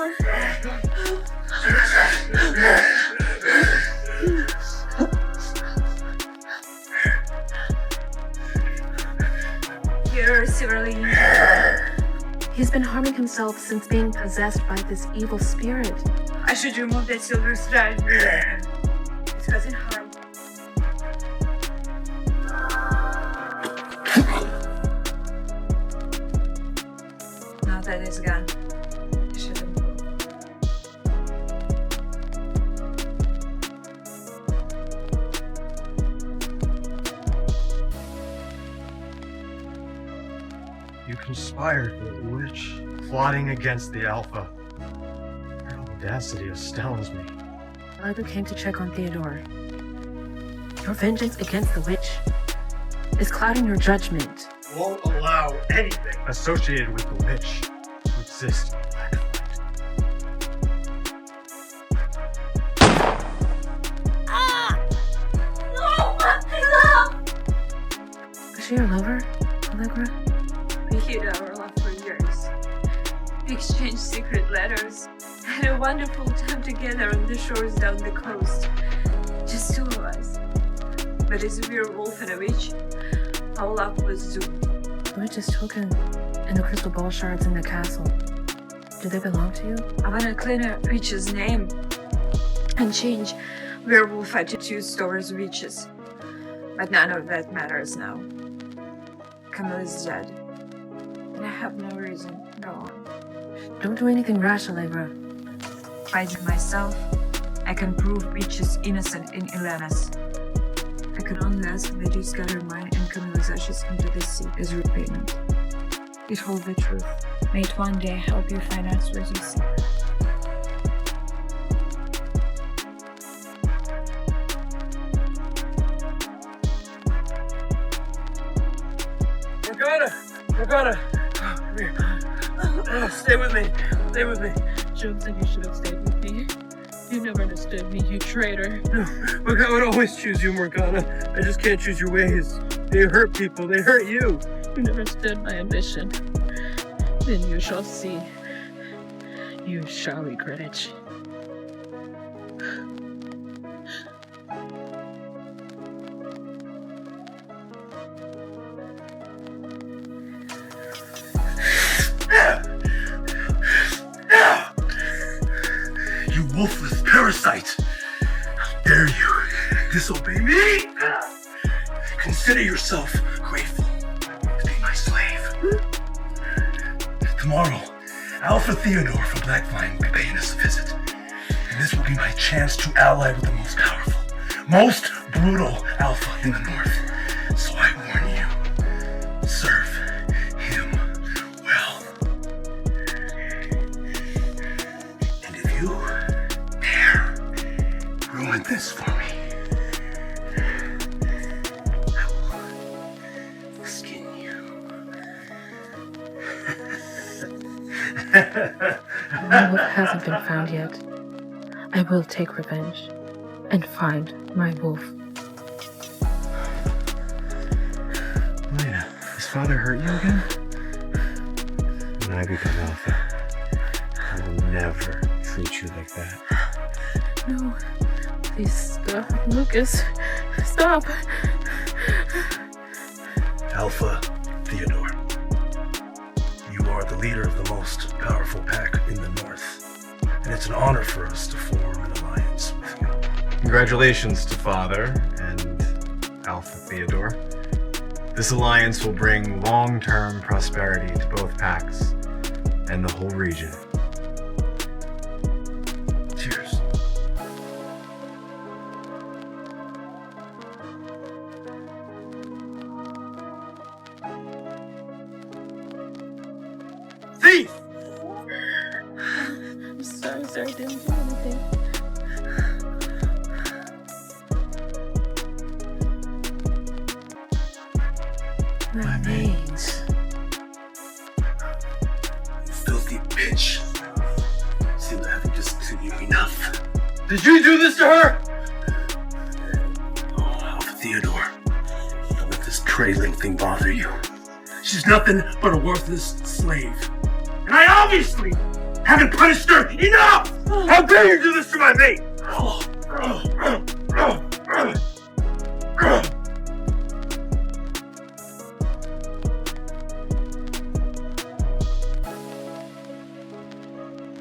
more. You're severely injured. He's been harming himself since being possessed by this evil spirit. I should remove that silver thread. It's causing harm. Now that it's gone, you shouldn't move. You conspired with the witch, plotting against the Alpha. Your audacity astounds me. Livia came to check on Theodore. Your vengeance against the witch is clouding your judgment. Won't allow anything associated with the witch to exist. No, my love! Is she your lover, Allegra? We hid our love for years. We exchanged secret letters. Had a wonderful time together on the shores down the coast. Just two of us. But as a werewolf and a witch, our love was doomed. The witch's token and the crystal ball shards in the castle. Do they belong to you? I want to clean a witch's name and change werewolf attitudes towards witches. But none of that matters now. Camille is dead. And I have no reason to go on. Don't do anything rash, Allegra. Fighting myself, I can prove witches innocent in Elena's. I can only ask that you scatter mine and Camille's ashes into the sea as repayment. It holds the truth. May it one day help you find answers you seek. Morgana, come here. Stay with me. Stay with me. Johnson, you should have stayed with me. You never understood me, you traitor. No, look, I would always choose you, Morgana. I just can't choose your ways. They hurt people. They hurt you. You never stood my ambition. Then you shall see. You shall regret it. You wolfless parasite! How dare you disobey me? Consider yourself grateful to be my slave. Tomorrow, Alpha Theodore from Blackvine will be paying us a visit. And this will be my chance to ally with the most powerful, most brutal Alpha in the North. So I warn you, serve him well. And if you dare ruin this for me, I will skin you. My wolf hasn't been found yet. I will take revenge and find my wolf. Elena, has father hurt you again? When I become Alpha, I will never treat you like that. No, please stop, Lucas. Stop. Alpha Theodore, you are the leader of the most powerful pack in the North, and it's an honor for us to form an alliance with you. Congratulations to father and Alpha Theodore. This alliance will bring long-term prosperity to both packs and the whole region. Cheers. Thief! I'm sorry, sir. I didn't do anything. My veins. You filthy bitch. Seem to have just seen you enough. Did you do this to her? Oh, Alpha Theodore, don't let this trailing thing bother you. She's nothing but a worthless slave. And I obviously Haven't punished her enough! How dare you do this to my mate?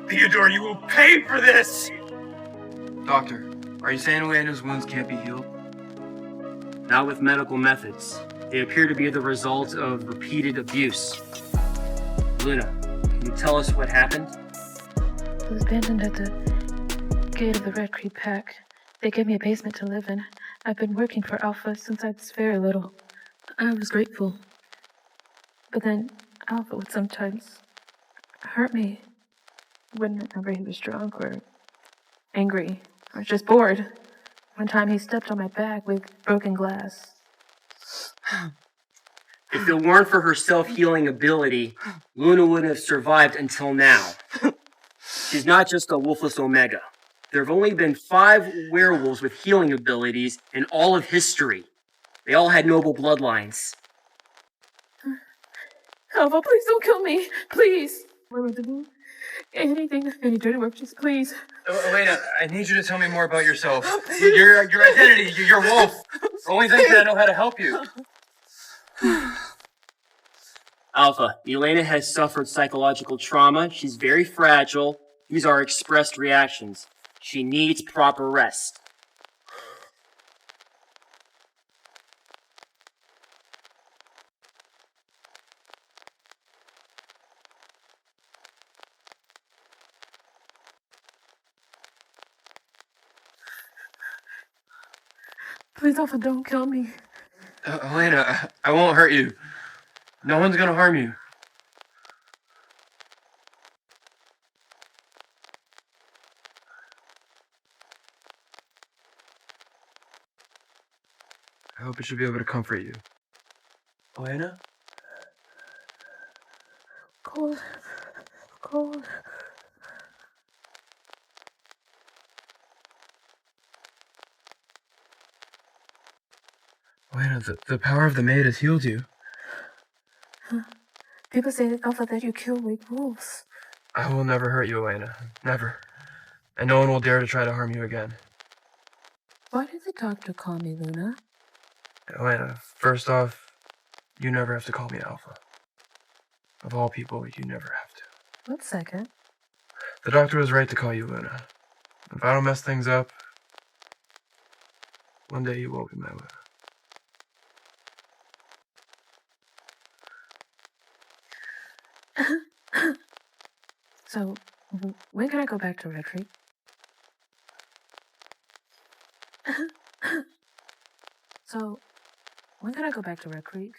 Theodore, you will pay for this! Doctor, are you saying Elena's wounds can't be healed? Not with medical methods. They appear to be the result of repeated abuse. Luna, can you tell us what happened? I was abandoned at the gate of the Red Creek Pack. They gave me a basement to live in. I've been working for Alpha since I was very little. I was grateful. But then Alpha would sometimes hurt me whenever he was drunk or angry or just bored. One time he stepped on my back with broken glass. If it weren't for her self-healing ability, Luna wouldn't have survived until now. She's not just a wolfless Omega. There have only been 5 werewolves with healing abilities in all of history. They all had noble bloodlines. Alpha, please don't kill me. Please. Where was the moon? Anything, any dirty work, just please. Elena, I need you to tell me more about yourself. Your identity, you're Wolf. The only thing that I know how to help you. Alpha, Elena has suffered psychological trauma. She's very fragile. These are expressed reactions. She needs proper rest. Please, Alpha, don't kill me. Elena, I won't hurt you. No one's gonna harm you. I hope it should be able to comfort you. Elena? Cold. Cold. Elena, the power of the maid has healed you. People say, Alpha, that you kill weak wolves. I will never hurt you, Elena. Never. And no one will dare to try to harm you again. Why did the doctor call me Luna? Elena, first off, you never have to call me Alpha. Of all people, you never have to. What second? The doctor was right to call you Luna. If I don't mess things up, one day you will be my Luna. So, when can I go back to Red Creek? So, when can I go back to Red Creek?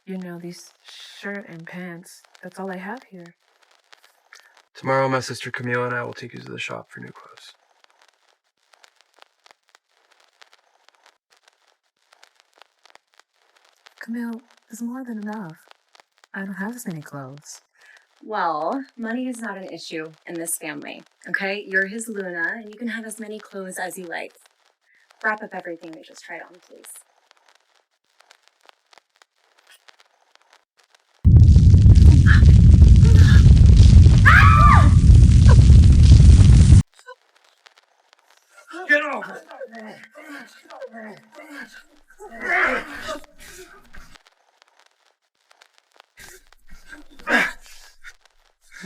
You know, these shirt and pants, that's all I have here. Tomorrow, my sister Camille and I will take you to the shop for new clothes. Camille, there's more than enough. I don't have as many clothes. Well, money is not an issue in this family, okay? You're his Luna, and you can have as many clothes as you like. Wrap up everything we just tried on, please. Get off!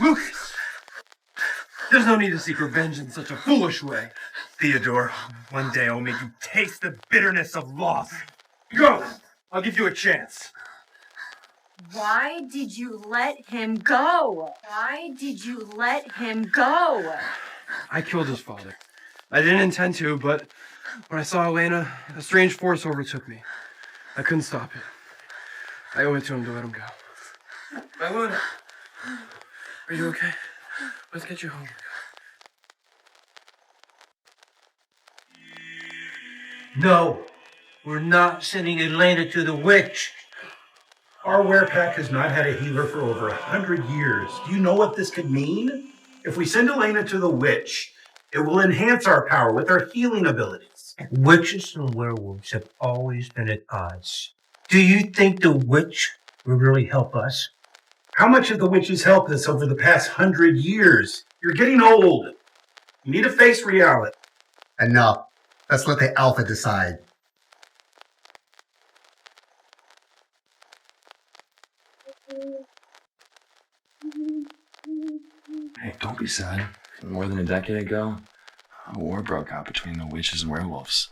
Luke! There's no need to seek revenge in such a foolish way. Theodore, one day I'll make you taste the bitterness of loss. Go! I'll give you a chance. Why did you let him go? Why did you let him go? I killed his father. I didn't intend to, but when I saw Elena, a strange force overtook me. I couldn't stop it. I owe it to him to let him go. My Luna, are you okay? Let's get you home. No, we're not sending Elena to the witch. Our werepack has not had a healer for over 100 years. Do you know what this could mean? If we send Elena to the witch, it will enhance our power with our healing abilities. Witches and werewolves have always been at odds. Do you think the witch will really help us? How much have the witches helped us over the past 100 years? You're getting old. You need to face reality. Enough. Let's let the Alpha decide. Hey, don't be sad. More than a decade ago, a war broke out between the witches and werewolves.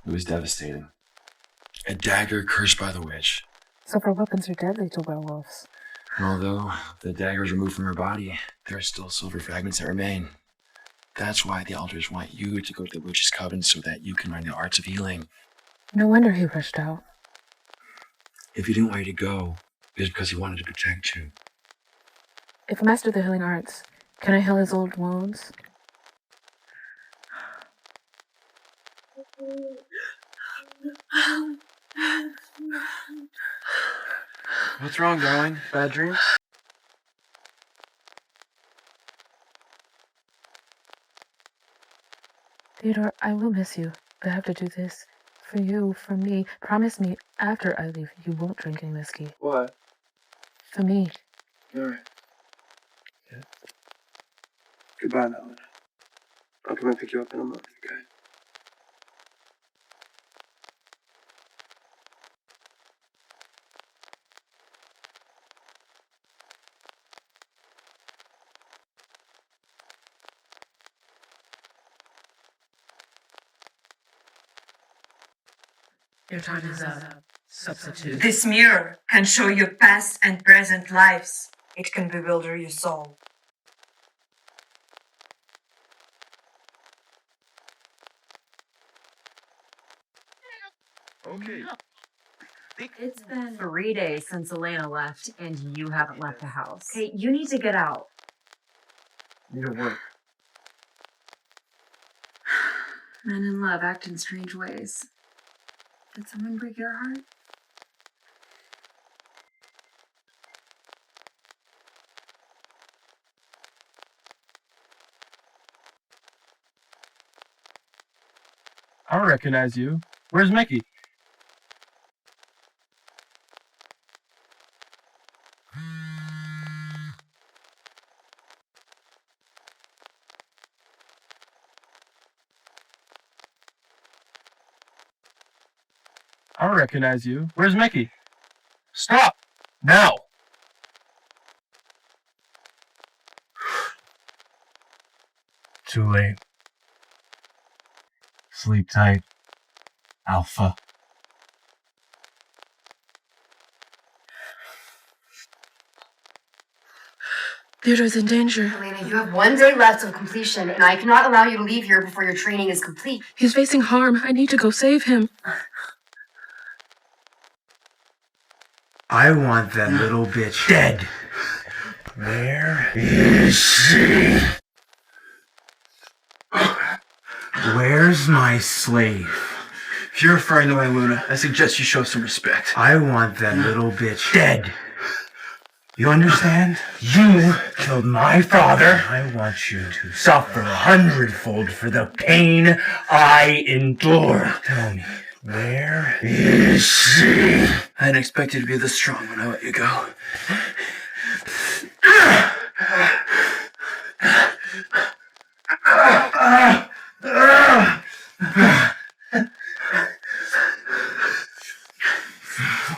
It was devastating. A dagger cursed by the witch. Several weapons are deadly to werewolves. And although the dagger is removed from her body, there are still silver fragments that remain. That's why the elders want you to go to the witch's coven so that you can learn the arts of healing. No wonder he rushed out. If he didn't want you to go, it was because he wanted to protect you. If I master the healing arts, can I heal his old wounds? What's wrong, darling? Bad dreams? Theodore, I will miss you, but I have to do this. For you, for me. Promise me, after I leave, you won't drink any whiskey. What? For me. Alright. Yeah. Goodbye, Elena. I'll come and pick you up in a month, okay? Your time is up. Substitute. This mirror can show your past and present lives. It can bewilder your soul. Okay. It's been 3 days since Elena left, and you haven't left the house. Okay, you need to get out. Need to work. Men in love act in strange ways. Did someone break your heart? I don't recognize you. Where's Mickey? I don't recognize you. Where's Mickey? Stop! Now! Too late. Sleep tight, Alpha. Theodore's in danger. Elena, you have 1 day left of completion, and I cannot allow you to leave here before your training is complete. He's facing harm. I need to go save him. I want that little bitch dead. Where Is she? Where's my slave? If you're referring to my Luna, I suggest you show some respect. I want that little bitch dead. You understand? You killed my father. I want you to suffer 100-fold for the pain I endure. Tell me, where is she? I didn't expect you to be this strong when I let you go.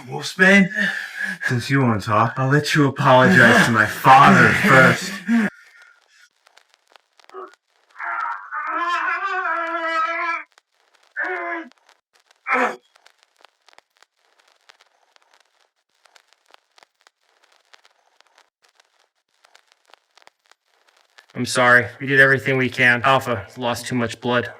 Wolfsbane, since you won't talk, I'll let you apologize to my father first. I'm sorry. We did everything we can. Alpha lost too much blood.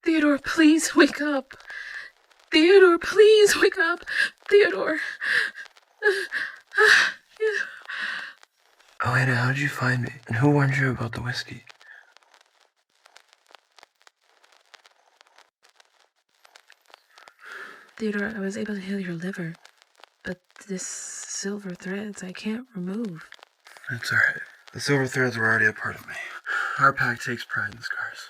Theodore, please wake up. Theodore, please wake up. Theodore. Elena, how did you find me? And who warned you about the whiskey? Theodore, I was able to heal your liver, but this silver threads I can't remove. That's alright. The silver threads were already a part of me. Our pack takes pride in scars.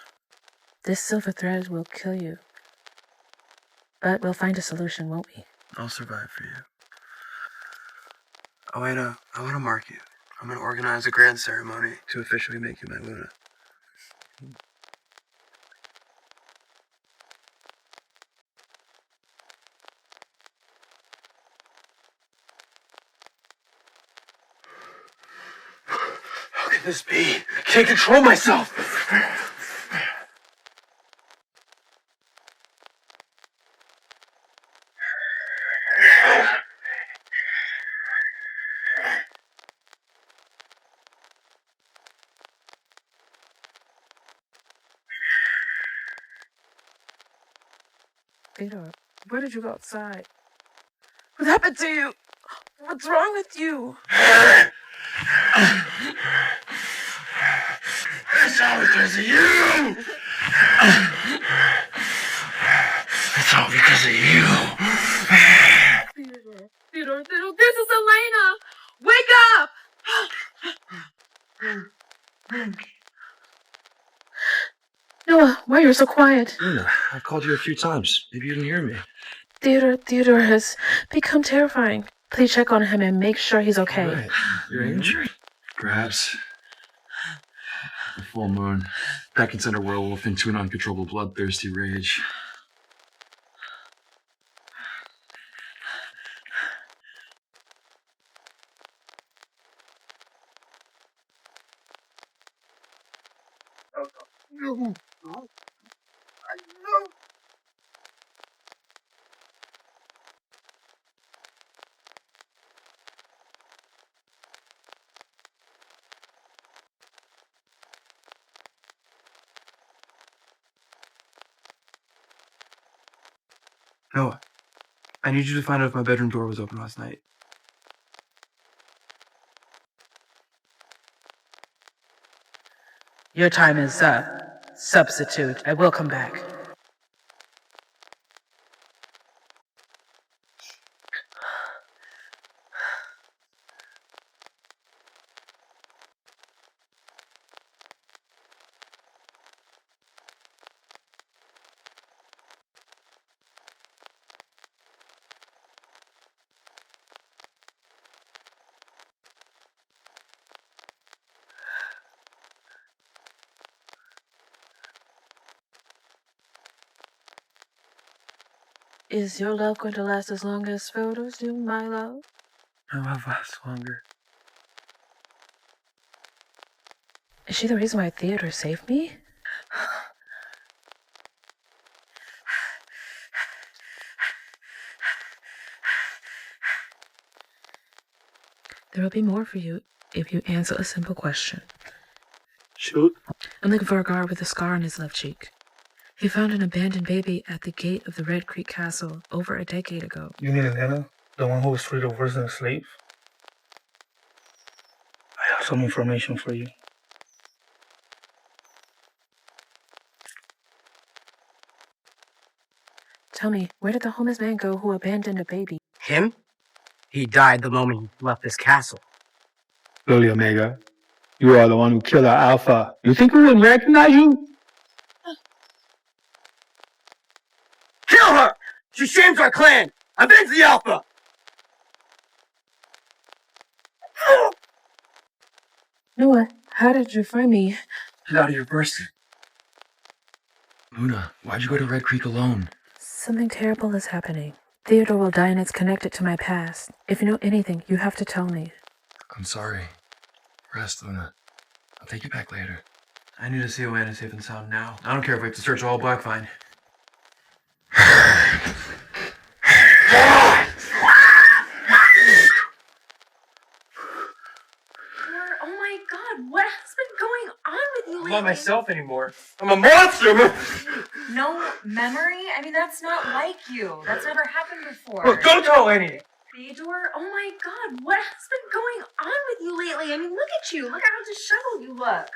This silver thread will kill you. But we'll find a solution, won't we? I'll survive for you. Elena, I want to mark you. I'm going to organize a grand ceremony to officially make you my Luna. How can this be? I can't control myself! Theodore, where did you go outside? What happened to you? What's wrong with you? It's all because of you! It's all because of you! Theodore, this is Elena! Wake up! Noah, why are you so quiet? Luna, I've called you a few times. Maybe you didn't hear me. Theodore has become terrifying. Please check on him and make sure he's okay. Right. You're injured. Perhaps the full moon. That can send a werewolf into an uncontrollable bloodthirsty rage. Noah, I need you to find out if my bedroom door was open last night. Your time is up. Substitute. I will come back. Is your love going to last as long as photos do, my love? My love lasts longer. Is she the reason why Theodore saved me? There will be more for you if you answer a simple question. Shoot. I'm looking for a guard with a scar on his left cheek. He found an abandoned baby at the gate of the Red Creek Castle over a decade ago. You mean Elena? The one who was treated worse than a slave? I have some information for you. Tell me, where did the homeless man go who abandoned a baby? Him? He died the moment he left this castle. Lily Omega, you are the one who killed our Alpha. You think we wouldn't recognize you? Kill her! She shames our clan! Avenge the Alpha! Noah, how did you find me? Get out of here first. Luna, why'd you go to Red Creek alone? Something terrible is happening. Theodore will die and it's connected to my past. If you know anything, you have to tell me. I'm sorry. Rest, Luna. I'll take you back later. I need to see Elena safe and sound now. I don't care if we have to search all Blackvine. Oh my god, what has been going on with you I'm lately? not myself anymore. I'm a monster! No memory? I mean, that's not like you. That's never happened before. Look, don't tell any! Theodore, oh my god, what has been going on with you lately? I mean, look at you. Look at how disheveled you look.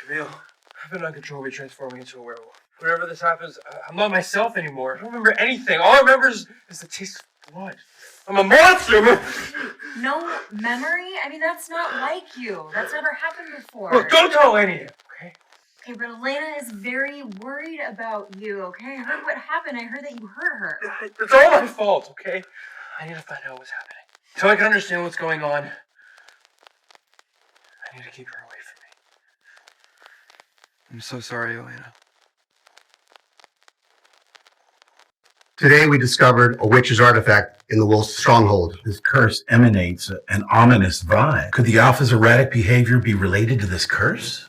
Camille, I've been uncontrollably transforming into a werewolf. Whenever this happens, I'm not myself anymore. I don't remember anything. All I remember is the taste of blood. I'm a monster! No memory? I mean, that's not like you. That's never happened before. Look, don't tell any of it, okay? Okay, but Elena is very worried about you, okay? I heard what happened. I heard that you hurt her. It's all my fault, okay? I need to find out what's happening. So I can understand what's going on. I need to keep her away from me. I'm so sorry, Elena. Today we discovered a witch's artifact in the wolf's stronghold. This curse emanates an ominous vibe. Could the Alpha's erratic behavior be related to this curse?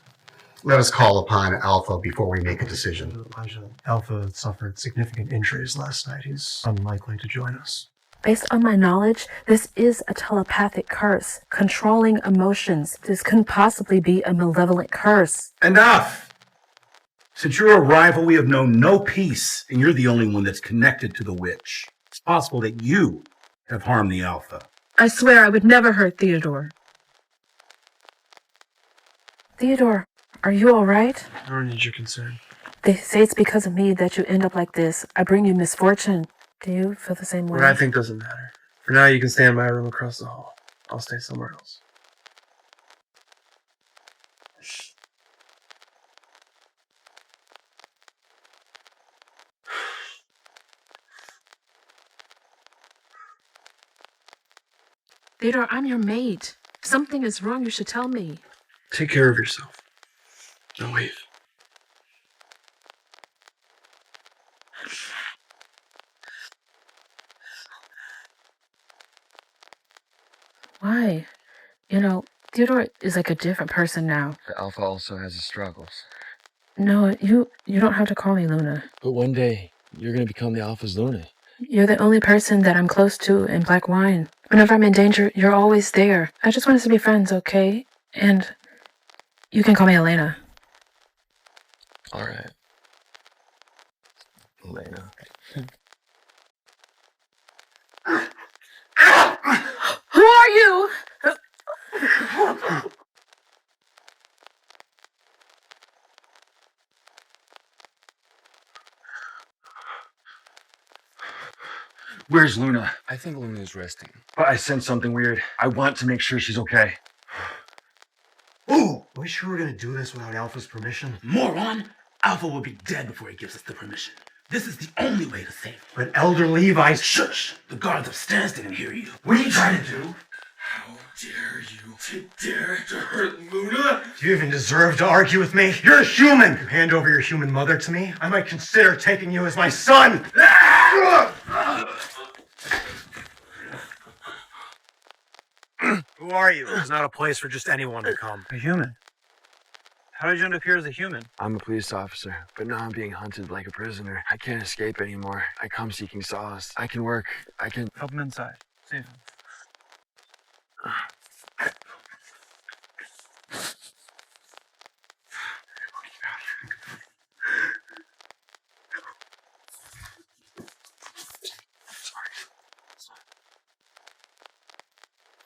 Let us call upon Alpha before we make a decision. Elijah, Alpha suffered significant injuries last night. He's unlikely to join us. Based on my knowledge, this is a telepathic curse, controlling emotions. This couldn't possibly be a malevolent curse. Enough! Since your arrival, we have known no peace, and you're the only one that's connected to the witch. It's possible that you have harmed the Alpha. I swear I would never hurt Theodore. Theodore, are you all right? I don't need your concern. They say it's because of me that you end up like this. I bring you misfortune. Do you feel the same way? What I think doesn't matter. For now, you can stay in my room across the hall. I'll stay somewhere else. Theodore, I'm your mate. If something is wrong, you should tell me. Take care of yourself. Now leave. Why? You know, Theodore is like a different person now. The Alpha also has his struggles. No, you don't have to call me Luna. But one day, you're gonna become the Alpha's Luna. You're the only person that I'm close to in Black Wine. Whenever I'm in danger, you're always there. I just want us to be friends, okay? And you can call me Elena. All right. Elena. Who are you? Where's Luna? I think Luna's resting. But I sense something weird. I want to make sure she's okay. Ooh! Are we sure we're gonna do this without Alpha's permission? Moron! Alpha will be dead before he gives us the permission. This is the only way to save him. But Elder Levi... Shush! The guards upstairs didn't hear you. What are you trying to do? How dare you dare to hurt Luna? Do you even deserve to argue with me? You're a human! You hand over your human mother to me, I might consider taking you as my son! Who are you? There's not a place for just anyone to come. A human? How did you end up here as a human? I'm a police officer, but now I'm being hunted like a prisoner. I can't escape anymore. I come seeking solace. I can work. I can... Help him inside. Save him.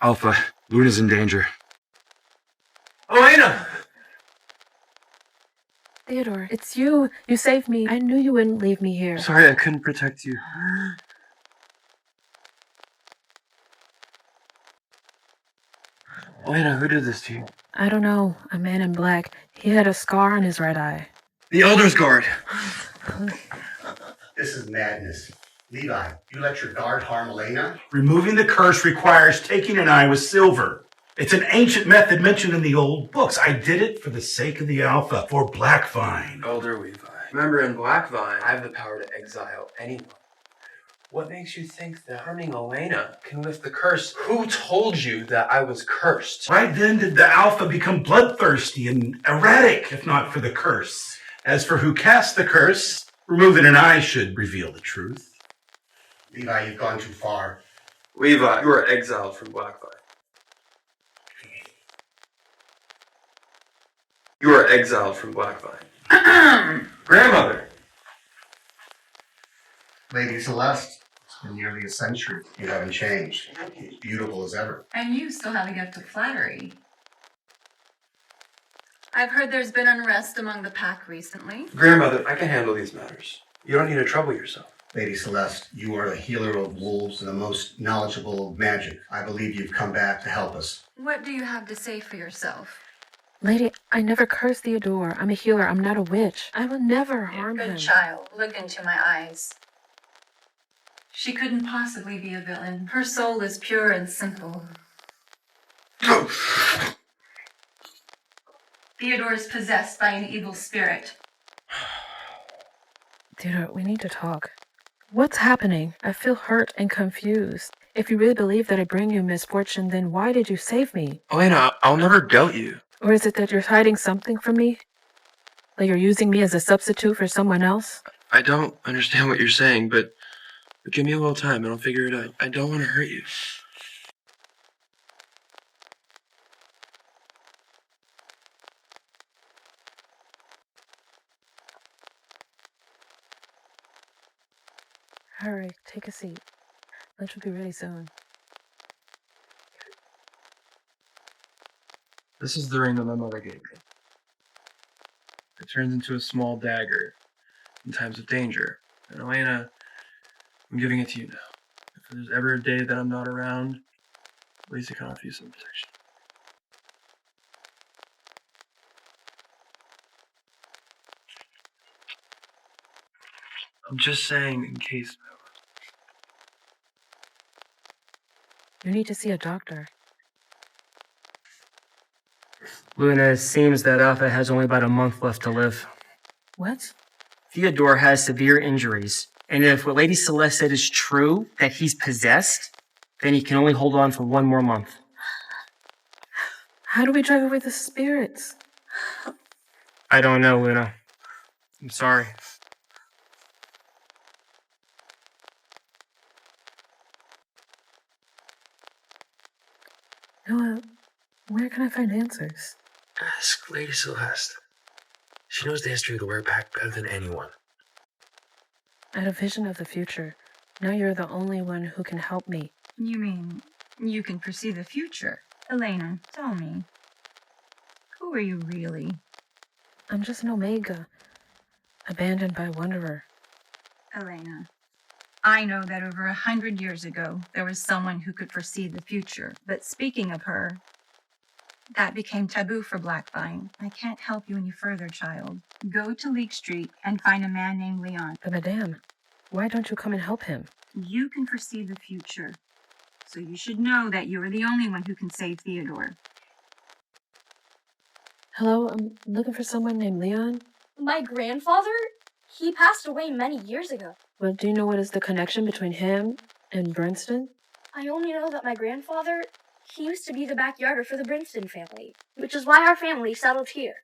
Alpha, Luna's in danger. Elena! Theodore, it's you. You saved me. I knew you wouldn't leave me here. Sorry, I couldn't protect you. Elena, who did this to you? I don't know. A man in black. He had a scar on his right eye. The Elder's Guard. This is madness. Levi, you let your guard harm Elena? Removing the curse requires taking an eye with silver. It's an ancient method mentioned in the old books. I did it for the sake of the Alpha, for Blackvine. Elder Levi. Remember, in Blackvine, I have the power to exile anyone. What makes you think that harming Elena can lift the curse? Who told you that I was cursed? Why then did the Alpha become bloodthirsty and erratic, if not for the curse? As for who cast the curse, removing an eye should reveal the truth. Levi, you've gone too far. Levi, you are exiled from Blackvine. You are exiled from Blackvine. Grandmother! Lady Celeste, it's been nearly a century. You haven't changed. You're beautiful as ever. And you still have a gift of flattery. I've heard there's been unrest among the pack recently. Grandmother, I can handle these matters. You don't need to trouble yourself. Lady Celeste, you are the healer of wolves and the most knowledgeable of magic. I believe you've come back to help us. What do you have to say for yourself? Lady, I never cursed Theodore. I'm a healer. I'm not a witch. I will never harm him. Good child, look into my eyes. She couldn't possibly be a villain. Her soul is pure and simple. Theodore is possessed by an evil spirit. Theodore, we need to talk. What's happening? I feel hurt and confused. If you really believe that I bring you misfortune, then why did you save me? Elena, I'll never doubt you. Or is it that you're hiding something from me? Like you're using me as a substitute for someone else? I don't understand what you're saying, but give me a little time and I'll figure it out. I don't want to hurt you. Hurry, take a seat. Lunch will be ready soon. This is the ring that my mother gave me. It turns into a small dagger in times of danger. And Elena, I'm giving it to you now. If there's ever a day that I'm not around, at least it can offer you some protection. I'm just saying in case. You need to see a doctor. Luna, it seems that Alpha has only about a month left to live. What? Theodore has severe injuries, and if what Lady Celeste said is true, that he's possessed, then he can only hold on for 1 more month. How do we drive away the spirits? I don't know, Luna. I'm sorry. Noah, where can I find answers? Ask Lady Celeste. She knows the history of the Werepack better than anyone. I had a vision of the future. Now you're the only one who can help me. You mean you can foresee the future? Elena, tell me. Who are you really? I'm just an Omega, abandoned by a wanderer. Elena, I know that over 100 years ago, there was someone who could foresee the future. But speaking of her, that became taboo for Blackvine. I can't help you any further, child. Go to Leek Street and find a man named Leon. But Madame, why don't you come and help him? You can foresee the future. So you should know that you are the only one who can save Theodore. Hello, I'm looking for someone named Leon. My grandfather? He passed away many years ago. Well, do you know what is the connection between him and Brinston? I only know that my grandfather, he used to be the backyarder for the Brinston family, which is why our family settled here.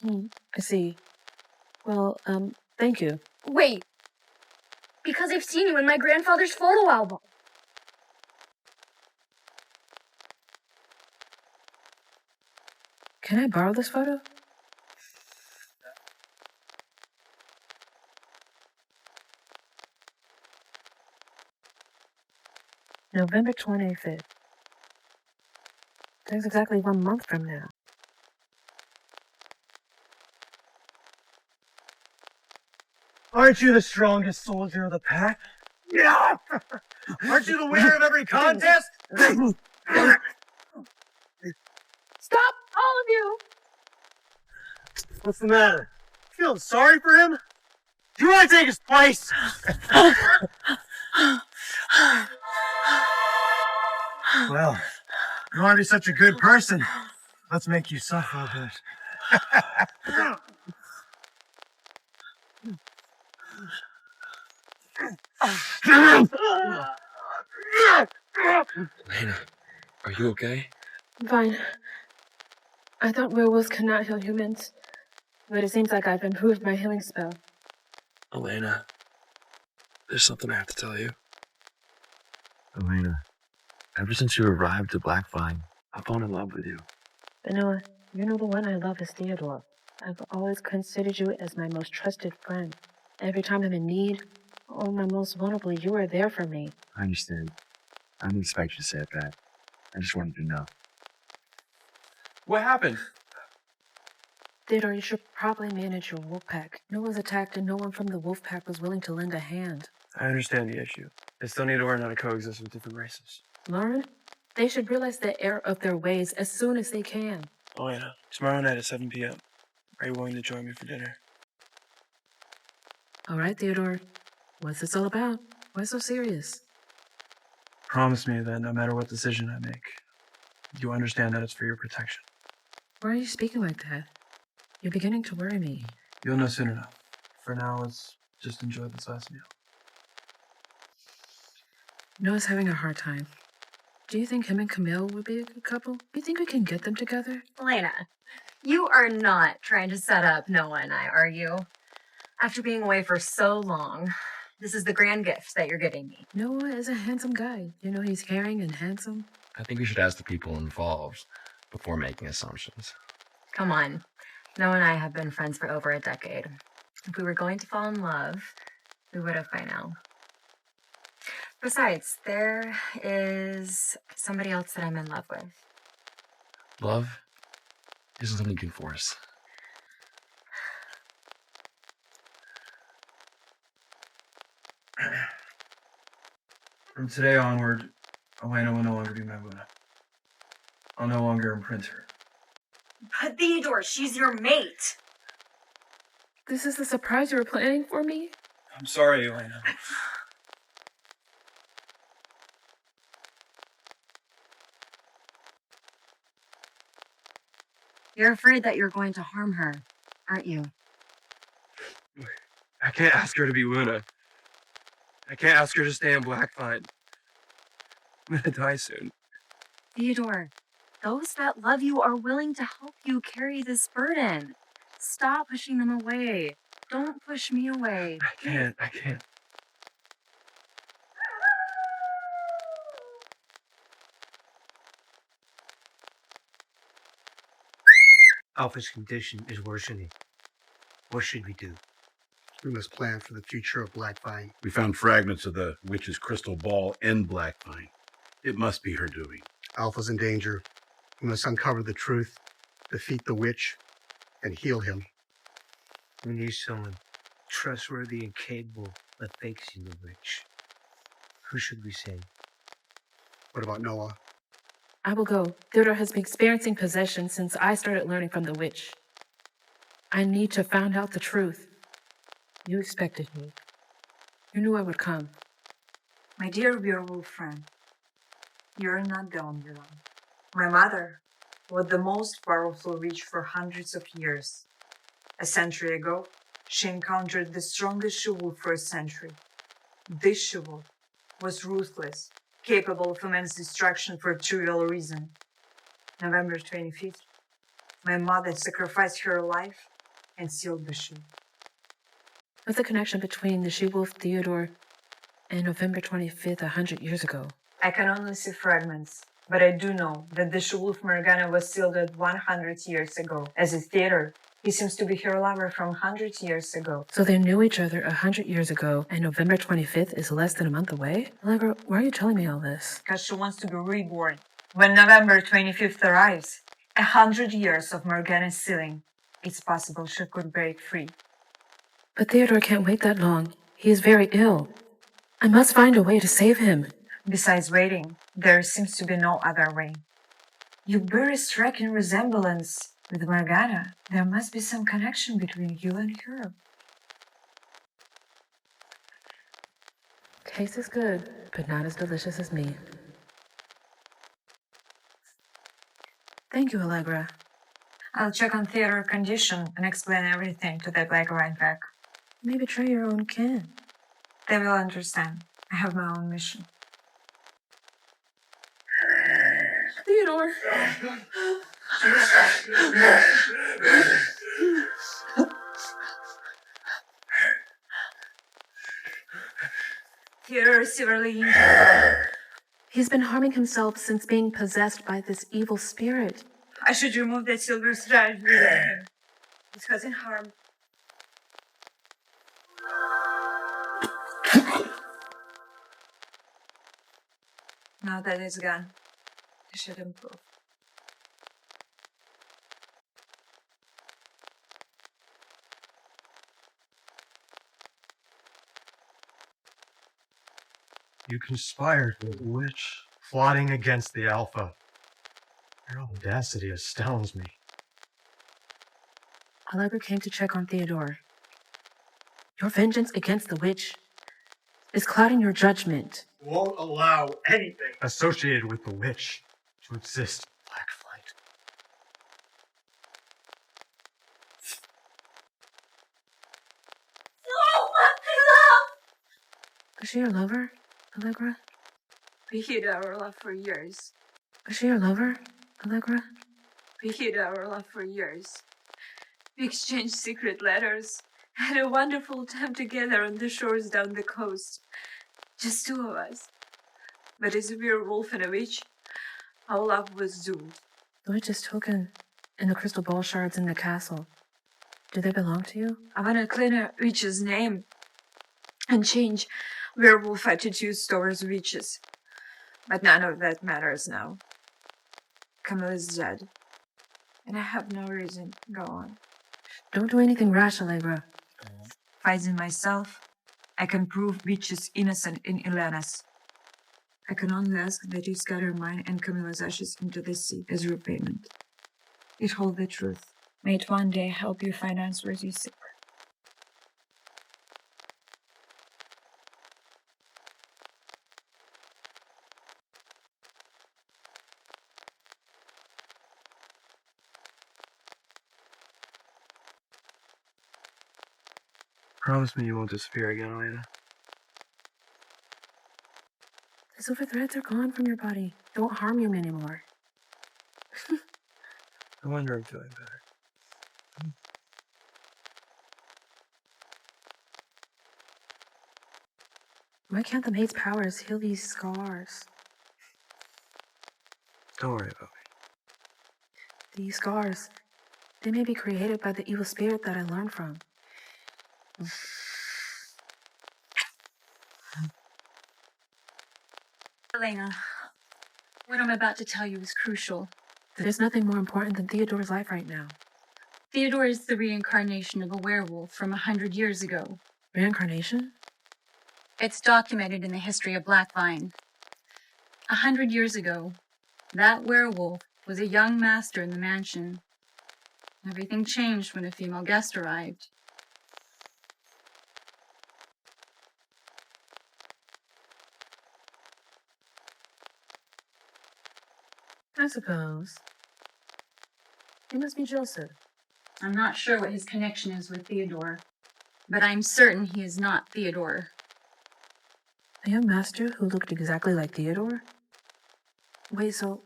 I see. Well, thank you. Wait, because I've seen you in my grandfather's photo album. Can I borrow this photo? November 25th. That's exactly 1 month from now. Aren't you the strongest soldier of the pack? Yeah! Aren't you the winner of every contest? Stop, all of you! What's the matter? Feeling sorry for him? Do you want to take his place? Well, you want to be such a good person. Let's make you suffer a bit. Elena, are you okay? I'm fine. I thought werewolves cannot heal humans, but it seems like I've improved my healing spell. Elena, there's something I have to tell you. Elena, ever since you arrived at Blackvine, I've fallen in love with you. But Noah, you know the one I love is Theodore. I've always considered you as my most trusted friend. Every time I'm in need, or my most vulnerable, you are there for me. I understand. I didn't expect you to say that. I just wanted to know. What happened? Theodore, you should probably manage your wolf pack. No one's attacked and no one from the wolf pack was willing to lend a hand. I understand the issue. They still need to learn how to coexist with different races. Learn? They should realize the error of their ways as soon as they can. Elena, tomorrow night at 7 p.m. Are you willing to join me for dinner? All right, Theodore. What's this all about? Why so serious? Promise me that no matter what decision I make, you understand that it's for your protection. Why are you speaking like that? You're beginning to worry me. You'll know soon enough. For now, let's just enjoy this last meal. Noah's having a hard time. Do you think him and Camille would be a good couple? Do you think we can get them together? Elena, you are not trying to set up Noah and I, are you? After being away for so long, this is the grand gift that you're getting me. Noah is a handsome guy. You know he's caring and handsome. I think we should ask the people involved before making assumptions. Come on. Noah and I have been friends for over a decade. If we were going to fall in love, we would have by now. Besides, there is somebody else that I'm in love with. Love isn't something you can force. From today onward, Elena will no longer be my Luna. I'll no longer imprint her. But Theodore, she's your mate. This is the surprise you were planning for me? I'm sorry, Elena. You're afraid that you're going to harm her, aren't you? I can't ask her to be Luna. I can't ask her to stay in Blackvine. I'm gonna die soon. Theodore, those that love you are willing to help you carry this burden. Stop pushing them away. Don't push me away. I can't. Alpha's condition is worsening. What should we do? We must plan for the future of Blackvine. We found fragments of the witch's crystal ball in Blackvine. It must be her doing. Alpha's in danger. We must uncover the truth, defeat the witch, and heal him. We need someone trustworthy and capable of facing the witch. Who should we send? What about Noah? I will go. Theodore has been experiencing possession since I started learning from the witch. I need to find out the truth. You expected me. You knew I would come. My dear werewolf friend, you're not the only one. My mother was the most powerful witch for hundreds of years. A century ago, she encountered the strongest she-wolf for a century. This she-wolf was ruthless, capable of immense destruction for a trivial reason. November 25th, my mother sacrificed her life and sealed the shoe. What's the connection between the she-wolf Theodore and November 25th, 100 years ago? I can only see fragments, but I do know that the she-wolf Morgana was sealed at 100 years ago. As a theater, he seems to be her lover from 100 years ago. So they knew each other 100 years ago, and November 25th is less than a month away? Allegra, why are you telling me all this? Because she wants to be reborn. When November 25th arrives, 100 years of Morgana's sealing, it's possible she could break free. But Theodore can't wait that long. He is very ill. I must find a way to save him. Besides waiting, there seems to be no other way. You bear a striking resemblance with Morgana. There must be some connection between you and her. Taste is good, but not as delicious as me. Thank you, Allegra. I'll check on Theodore's condition and explain everything to the Black Wine Pack. Maybe try your own kin. They will understand. I have my own mission. Theodore! Theodore is severely injured. He's been harming himself since being possessed by this evil spirit. I should remove that silver strand within him. It's causing harm. Now that it's gone, it should improve. You conspired with the witch, plotting against the Alpha. Your audacity astounds me. Allegra came to check on Theodore. Your vengeance against the witch is clouding your judgment. Won't allow anything associated with the witch to exist in Black Flight. No, my love! Is she your lover, Allegra? We hid our love for years. Is she your lover, Allegra? We hid our love for years. We exchanged secret letters, had a wonderful time together on the shores down the coast. Just two of us. But as a werewolf and a witch, our love was doomed. The witch's token and the crystal ball shards in the castle. Do they belong to you? I want to clean a witch's name and change werewolf attitudes towards witches. But none of that matters now. Camille is dead. And I have no reason to go on. Don't do anything rash, Allegra. Fighting myself, I can prove witches innocent in Elena's. I can only ask that you scatter mine and Camilla's ashes into the sea as repayment. It holds the truth. May it one day help you find answers you seek. Promise me you won't disappear again, Elena. The silver threads are gone from your body. They won't harm you anymore. No wonder I'm feeling better. Why can't the maid's powers heal these scars? Don't worry about me. These scars, they may be created by the evil spirit that I learned from. Elena, what I'm about to tell you is crucial. There's nothing more important than Theodore's life right now. Theodore is the reincarnation of a werewolf from 100 years ago. Reincarnation? It's documented in the history of Blackvine. 100 years ago, that werewolf was a young master in the mansion. Everything changed when a female guest arrived. I suppose. He must be Joseph. I'm not sure what his connection is with Theodore, but I'm certain he is not Theodore. A young master who looked exactly like Theodore? Wait, so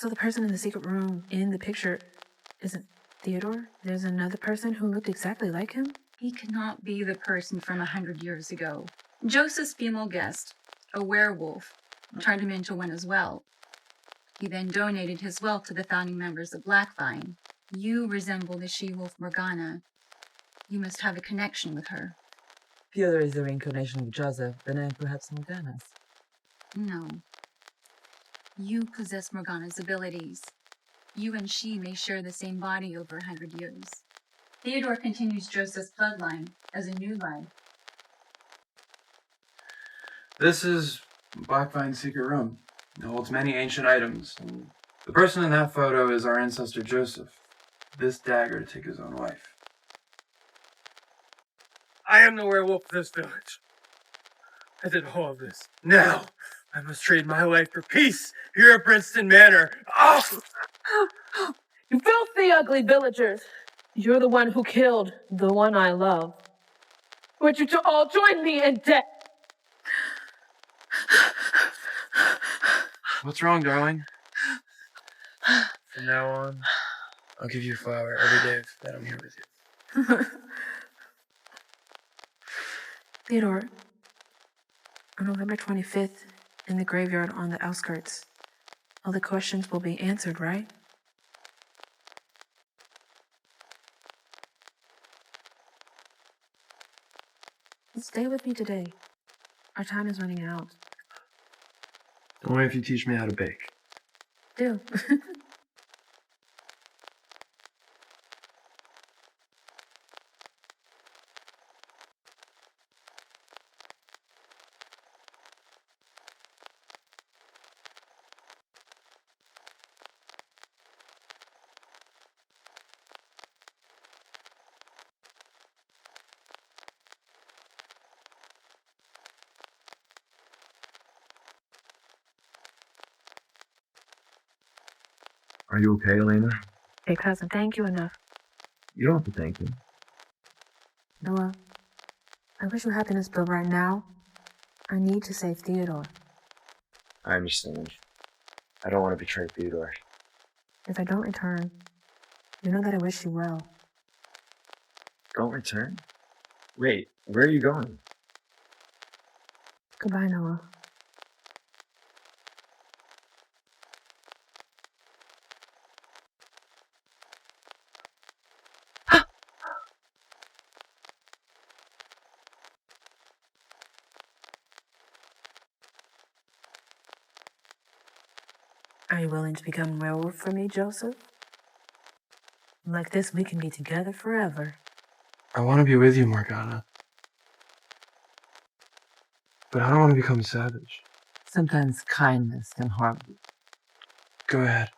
the person in the secret room in the picture isn't Theodore? There's another person who looked exactly like him? He cannot be the person from 100 years ago. Joseph's female guest, a werewolf, turned him into one as well. He then donated his wealth to the founding members of Blackvine. You resemble the she-wolf Morgana. You must have a connection with her. Theodore is the reincarnation of Joseph, then I am perhaps Morgana's. No. You possess Morgana's abilities. You and she may share the same body over 100 years. Theodore continues Joseph's bloodline as a new life. This is Blackvine's secret room. It holds many ancient items. And the person in that photo is our ancestor Joseph. This dagger to take his own wife. I am the werewolf of this village. I did all of this. Now, I must trade my life for peace here at Princeton Manor. Oh! You filthy, ugly villagers! You're the one who killed the one I love. I want you to all join me in death! What's wrong, darling? From now on, I'll give you a flower every day that I'm here with you. Theodore, on November 25th, in the graveyard on the outskirts, all the questions will be answered, right? Stay with me today. Our time is running out. Don't worry if you teach me how to bake. Do. Are you okay, Elena? Hey, cousin, thank you enough. You don't have to thank me. Noah, I wish you happiness, but right now, I need to save Theodore. I understand. I don't want to betray Theodore. If I don't return, you know that I wish you well. Don't return? Wait, where are you going? Goodbye, Noah. Are you willing to become a werewolf for me, Joseph? Like this, we can be together forever. I want to be with you, Morgana. But I don't want to become savage. Sometimes kindness can harm you. Go ahead.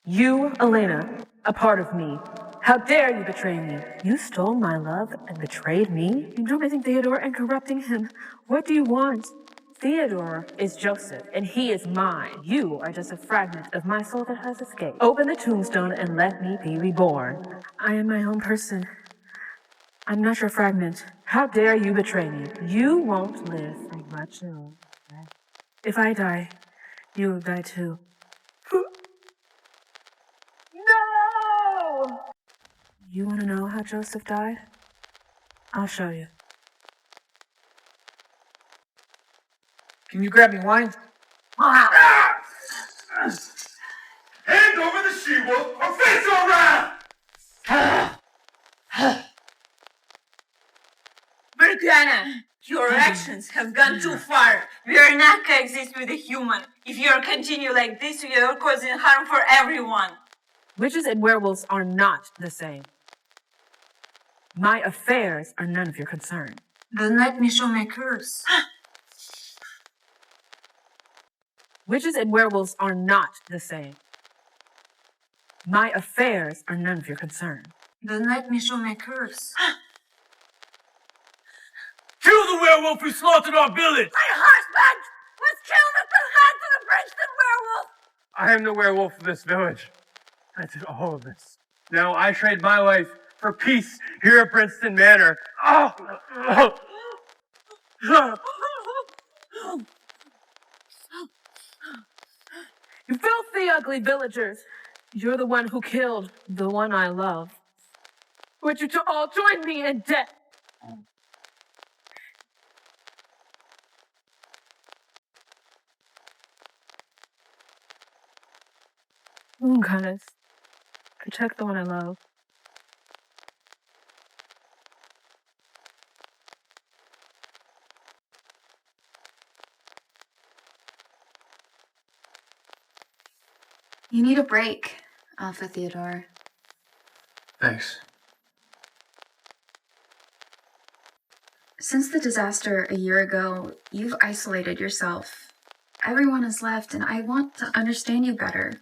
You, Elena, a part of me. How dare you betray me? You stole my love and betrayed me? You're dropping Theodore and corrupting him. What do you want? Theodore is Joseph, and he is mine. You are just a fragment of my soul that has escaped. Open the tombstone and let me be reborn. I am my own person. I'm not your fragment. How dare you betray me? You won't live for much longer. If I die, you will die too. No! You want to know how Joseph died? I'll show you. Can you grab me wine? Hand over the she-wolf or face your wrath! Morgana, your actions have gone too far. We are not coexist with a human. If you continue like this, you are causing harm for everyone. Witches and werewolves are not the same. My affairs are none of your concern. Then let me show my curse. Witches and werewolves are not the same. My affairs are none of your concern. Then let me show my curse. Kill the werewolf who slaughtered our village! My husband was killed at the hands of the Princeton werewolf! I am the werewolf of this village. I did all of this. Now I trade my life for peace here at Princeton Manor. You filthy, ugly villagers! You're the one who killed the one I love. Would you to all join me in death? Oh, goddess. Protect the one I love. You need a break, Alpha Theodore. Thanks. Since the disaster a year ago, you've isolated yourself. Everyone has left, and I want to understand you better.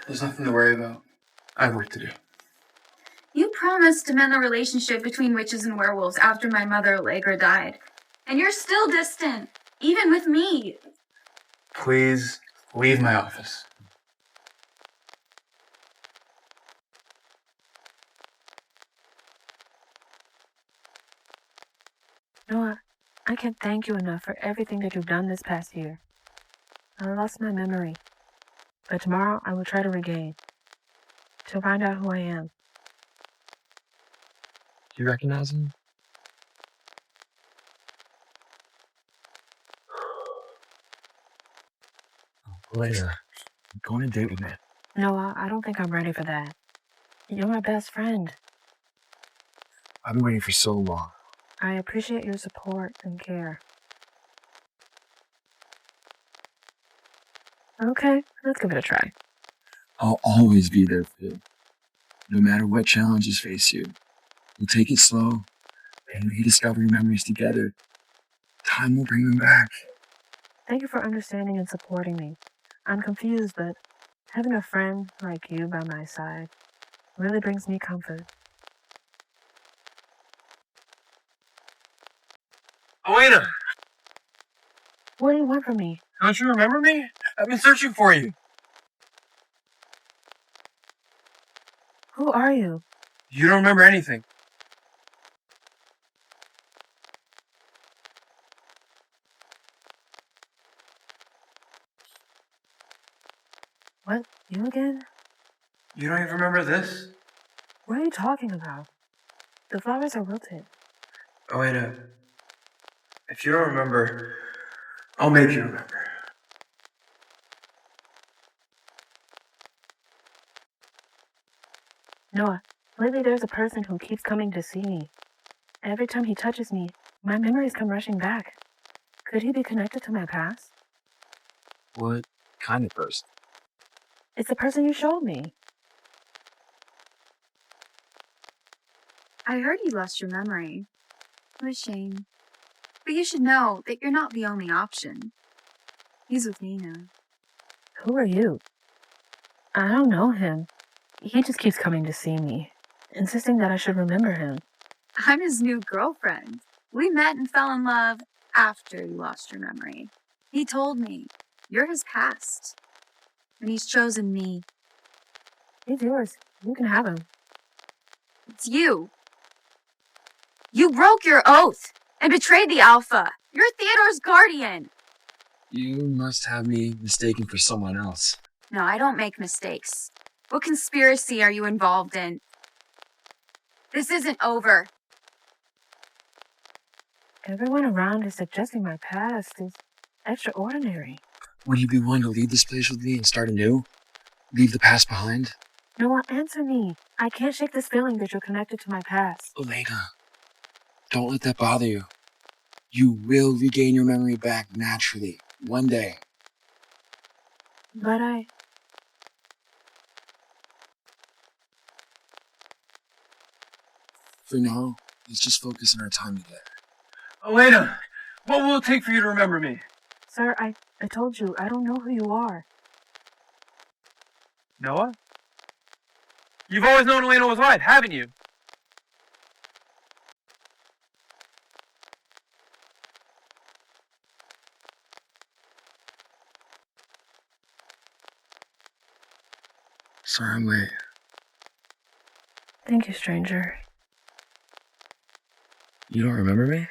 There's nothing to worry about. I have work to do. You promised to mend the relationship between witches and werewolves after my mother, Allegra, died. And you're still distant, even with me. Please leave my office. Noah, I can't thank you enough for everything that you've done this past year. I lost my memory, but tomorrow I will try to regain, to find out who I am. Do you recognize him? Later. I'm going to date with me. Noah, I don't think I'm ready for that. You're my best friend. I've been waiting for so long. I appreciate your support and care. Okay, let's give it a try. I'll always be there for you. No matter what challenges face you. We'll take it slow and rediscover your memories together. Time will bring them back. Thank you for understanding and supporting me. I'm confused, but having a friend like you by my side really brings me comfort. Elena! What do you want from me? Don't you remember me? I've been searching for you. Who are you? You don't remember anything. What? You again? You don't even remember this? What are you talking about? The flowers are wilted. Elena, if you don't remember, I'll make you remember. Noah, lately there's a person who keeps coming to see me. Every time he touches me, my memories come rushing back. Could he be connected to my past? What kind of person? It's the person you showed me. I heard you lost your memory. What a shame. But you should know that you're not the only option. He's with me now. Who are you? I don't know him. He just keeps coming to see me, insisting that I should remember him. I'm his new girlfriend. We met and fell in love after you lost your memory. He told me, you're his past. And he's chosen me. He's yours. You can have him. It's you. You broke your oath and betrayed the Alpha. You're Theodore's guardian. You must have me mistaken for someone else. No, I don't make mistakes. What conspiracy are you involved in? This isn't over. Everyone around is suggesting my past is extraordinary. Would you be willing to leave this place with me and start anew? Leave the past behind? Noah, answer me. I can't shake this feeling that you're connected to my past. Elena, don't let that bother you. You will regain your memory back naturally, one day. But For now, let's just focus on our time together. Elena, what will it take for you to remember me? Sir, I told you, I don't know who you are. Noah? You've always known Elena was right, haven't you? Sorry I'm late. Thank you, stranger. You don't remember me?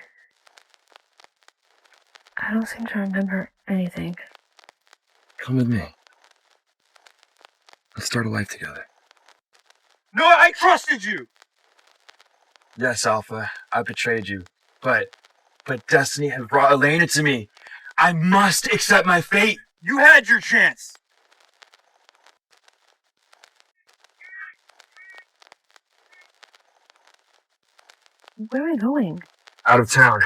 I don't seem to remember anything. Come with me. Let's start a life together. Noah, I trusted you! Yes, Alpha, I betrayed you. But destiny has brought Elena to me. I must accept my fate. You had your chance! Where are we going? Out of town.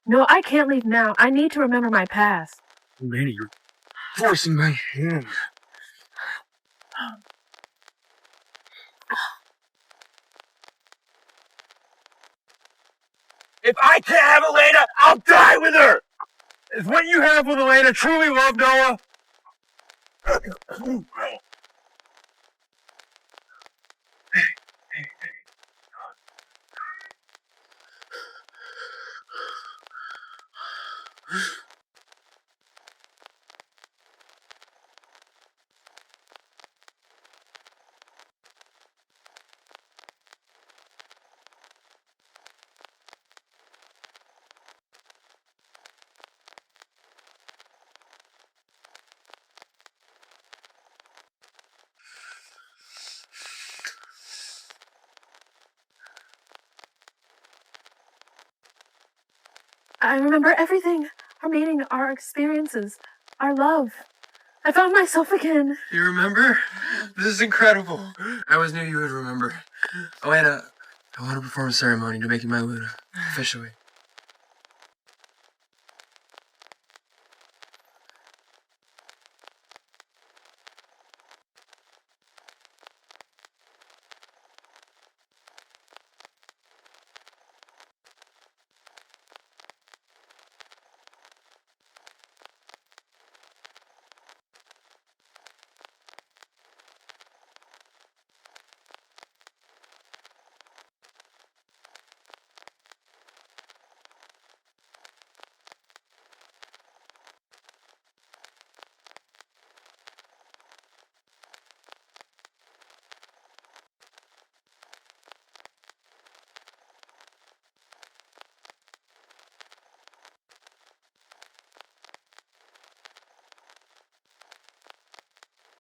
No, I can't leave now. I need to remember my past. Elena, you're forcing my hand. If I can't have Elena, I'll die with her! Is what you have with Elena truly love, Noah? I remember everything. Our meeting, our experiences, our love. I found myself again. You remember? This is incredible. I always knew you would remember. Elena, I want to perform a ceremony to make you my Luna, officially.